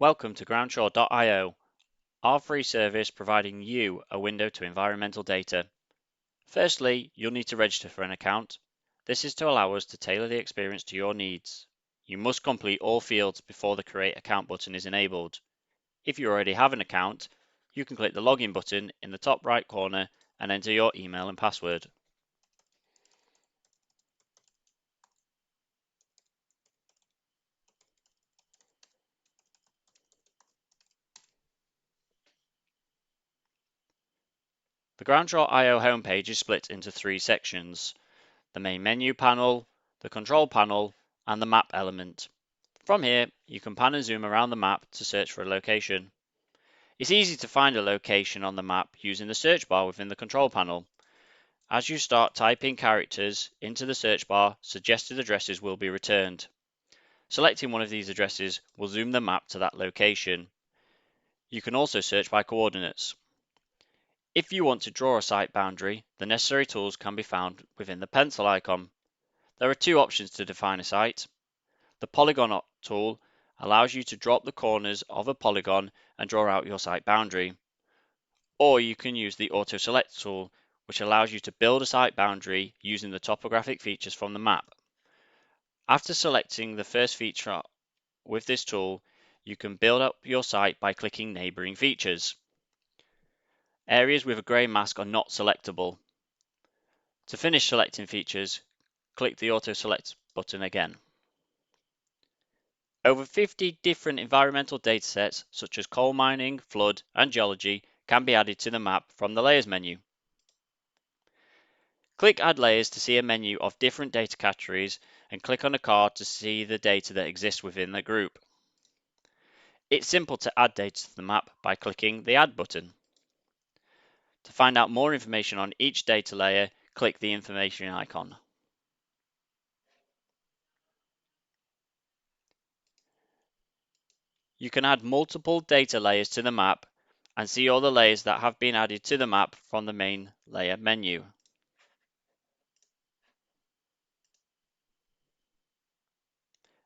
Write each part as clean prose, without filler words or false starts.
Welcome to Groundshore.io, our free service providing you a window to environmental data. Firstly, you'll need to register for an account. This is to allow us to tailor the experience to your needs. You must complete all fields before the Create Account button is enabled. If you already have an account, you can click the Login button in the top right corner and enter your email and password. The Groundshore.io homepage is split into three sections: the main menu panel, the control panel, and the map element. From here, you can pan and zoom around the map to search for a location. It's easy to find a location on the map using the search bar within the control panel. As you start typing characters into the search bar, suggested addresses will be returned. Selecting one of these addresses will zoom the map to that location. You can also search by coordinates. If you want to draw a site boundary, the necessary tools can be found within the pencil icon. There are two options to define a site. The polygon tool allows you to drop the corners of a polygon and draw out your site boundary. Or you can use the auto select tool, which allows you to build a site boundary using the topographic features from the map. After selecting the first feature with this tool, you can build up your site by clicking neighboring features. Areas with a grey mask are not selectable. To finish selecting features, click the auto select button again. Over 50 different environmental datasets such as coal mining, flood, and geology can be added to the map from the Layers menu. Click Add Layers to see a menu of different data categories and click on a card to see the data that exists within the group. It's simple to add data to the map by clicking the Add button. To find out more information on each data layer, click the information icon. You can add multiple data layers to the map and see all the layers that have been added to the map from the main layer menu.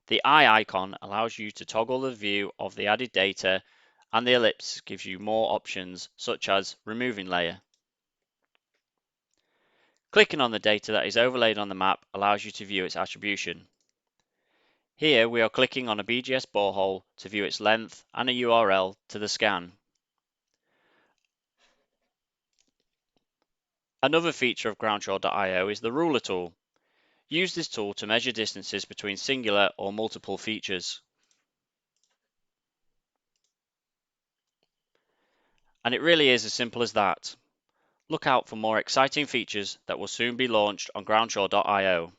The eye icon allows you to toggle the view of the added data, and the ellipse gives you more options such as removing layer. Clicking on the data that is overlaid on the map allows you to view its attribution. Here we are clicking on a BGS borehole to view its length and a URL to the scan. Another feature of Groundshore.io is the ruler tool. Use this tool to measure distances between singular or multiple features. And it really is as simple as that. Look out for more exciting features that will soon be launched on Groundshore.io.